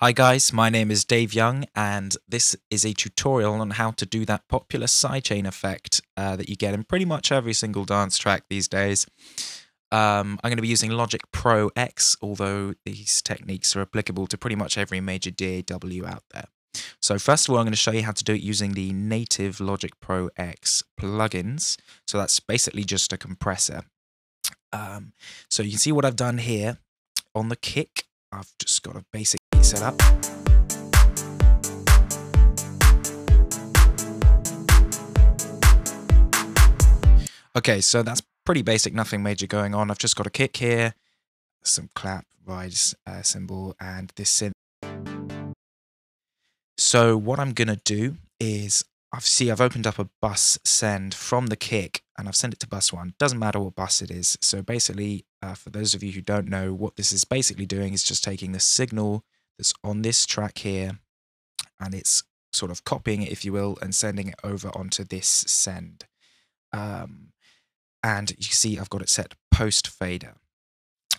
Hi guys, my name is Dave Young and this is a tutorial on how to do that popular sidechain effect that you get in pretty much every single dance track these days. I'm going to be using Logic Pro X, although these techniques are applicable to pretty much every major DAW out there. So first of all, I'm going to show you how to do it using the native Logic Pro X plugins. So that's basically just a compressor. So you can see what I've done here on the kick. I've just got a basic beat set up. Okay, so that's pretty basic, nothing major going on. I've just got a kick here, some clap, rise cymbal, and this synth. So what I'm going to do is, I've opened up a bus send from the kick, and I've sent it to bus 1. Doesn't matter what bus it is. So basically, for those of you who don't know, what this is basically doing is just taking the signal that's on this track here, and it's sort of copying it, if you will, and sending it over onto this send. And you see I've got it set post fader.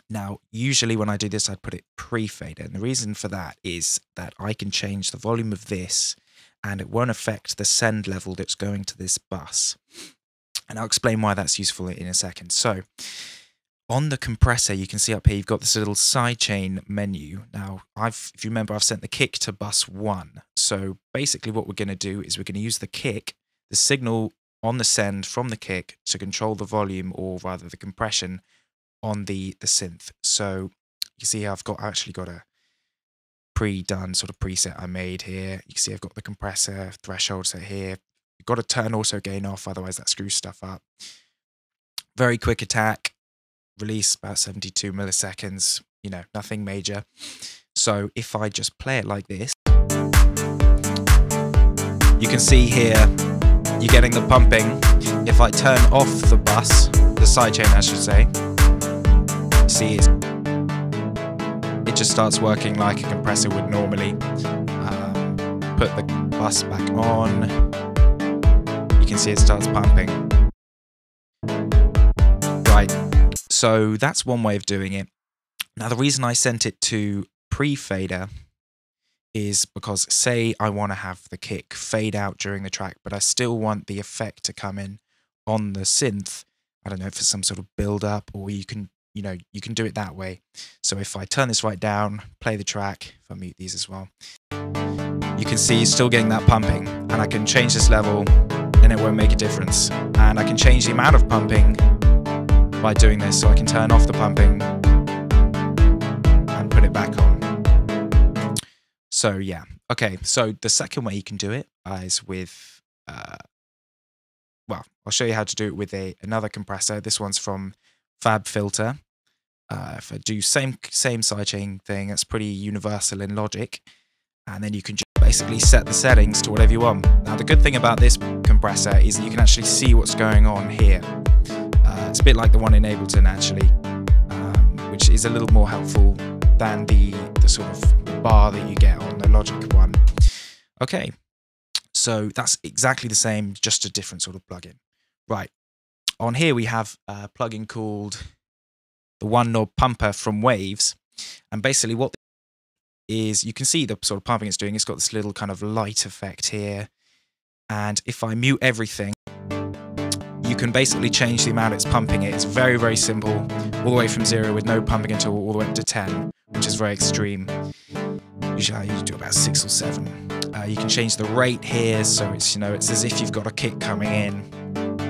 Now, usually when I do this, I'd put it pre-fader. And the reason for that is that I can change the volume of this and it won't affect the send level that's going to this bus. And I'll explain why that's useful in a second. So on the compressor, you can see up here, you've got this little sidechain menu. Now, if you remember, I've sent the kick to bus 1. So basically what we're going to do is we're going to use the kick, the signal on the send from the kick to control the volume, or rather the compression on the synth. So you see I've actually got a pre-done sort of preset I made here. You can see I've got the compressor threshold set here. You've got to turn auto gain off, otherwise that screws stuff up. Very quick attack, release about 72 milliseconds, you know, nothing major. So if I just play it like this, you can see here you're getting the pumping. If I turn off the bus, the sidechain I should say, see it just starts working like a compressor would normally. Put the bus back on, you can see it starts pumping. Right, so that's one way of doing it. Now the reason I sent it to pre-fader is because, say I want to have the kick fade out during the track, but I still want the effect to come in on the synth. I don't know if it's some sort of build up, or you can do it that way. So if I turn this right down, play the track, if I mute these as well, you can see still getting that pumping, and I can change this level and it won't make a difference. And I can change the amount of pumping by doing this, so I can turn off the pumping and put it back on. So yeah, okay, so the second way you can do it is with, well, I'll show you how to do it with another compressor. This one's from Fab Filter. If I do same sidechain thing, it's pretty universal in Logic, and then you can just basically set the settings to whatever you want. Now the good thing about this compressor is that you can actually see what's going on here. It's a bit like the one in Ableton actually, which is a little more helpful than the sort of bar that you get on the Logic one. Okay, so that's exactly the same, just a different sort of plugin. Right, on here we have a plugin called the One Knob Pumper from Waves, and basically what is, you can see the sort of pumping it's doing. It's got this little kind of light effect here, and if I mute everything, you can basically change the amount it's pumping it. It's very, very simple, all the way from 0 with no pumping until all the way up to 10, which is very extreme. Usually I usually do about 6 or 7. You can change the rate here, so it's, it's as if you've got a kick coming in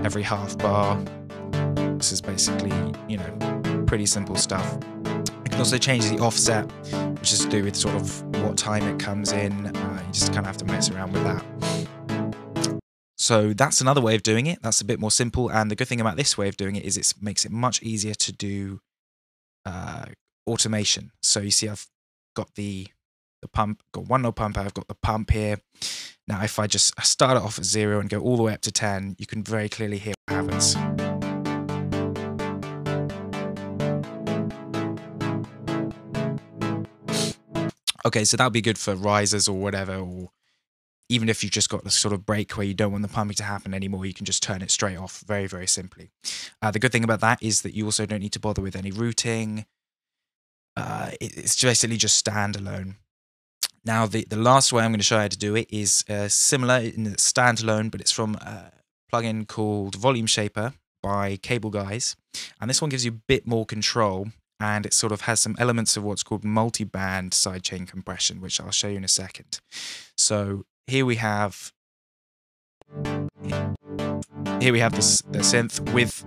every half bar. This is basically, pretty simple stuff. You can also change the offset, which is to do with sort of what time it comes in. You just kind of have to mess around with that. So that's another way of doing it. That's a bit more simple, and the good thing about this way of doing it is it makes it much easier to do automation. So you see I've got the pump, got one knob pumper, I've got the pump here. Now if I just start it off at 0 and go all the way up to 10, you can very clearly hear what happens. Okay, so that would be good for risers or whatever, or even if you've just got the sort of break where you don't want the pumping to happen anymore, you can just turn it straight off very, very simply. The good thing about that is that you also don't need to bother with any routing. It's basically just standalone. Now, the last way I'm going to show you how to do it is similar in the standalone, but it's from a plugin called Volume Shaper by Cable Guys. And this one gives you a bit more control, and it sort of has some elements of what's called multi-band sidechain compression, which I'll show you in a second. So here we have the synth with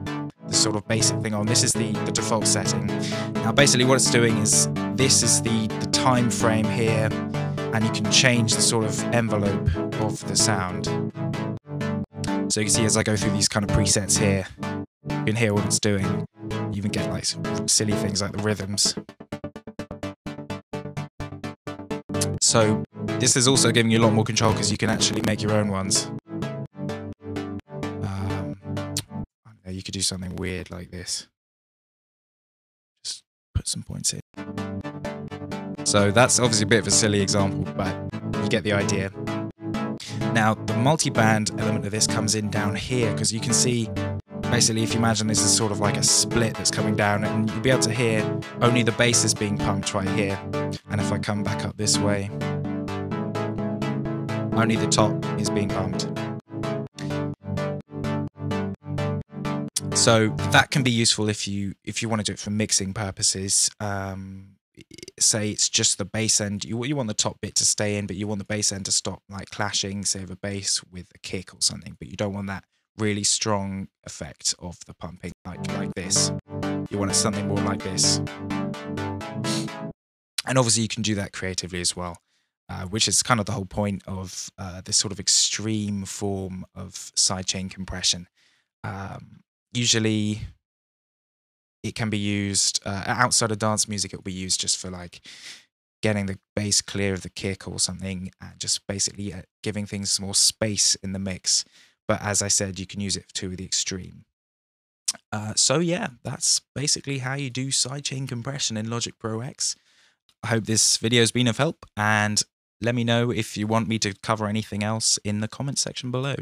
the sort of basic thing on. This is the default setting. Now basically what it's doing is, this is the time frame here, and you can change the sort of envelope of the sound. So you can see as I go through these kind of presets here, you can hear what it's doing. You even get like silly things like the rhythms. So this is also giving you a lot more control because you can actually make your own ones. You could do something weird like this. Just put some points in. So that's obviously a bit of a silly example, but you get the idea. Now, the multi-band element of this comes in down here, because you can see, basically, if you imagine this is sort of like a split that's coming down, and you'll be able to hear only the bass is being pumped right here. And if I come back up this way, only the top is being pumped. So that can be useful if you want to do it for mixing purposes. Say it's just the bass end. You want the top bit to stay in, but you want the bass end to stop like clashing, say, of a bass with a kick or something. But you don't want that really strong effect of the pumping like this. You want it something more like this. And obviously you can do that creatively as well, which is kind of the whole point of this sort of extreme form of sidechain compression. Usually it can be used outside of dance music. It will be used just for like getting the bass clear of the kick or something, and just basically giving things more space in the mix. But as I said, you can use it to the extreme. So yeah, that's basically how you do sidechain compression in Logic Pro X. I hope this video has been of help, and let me know if you want me to cover anything else in the comment section below.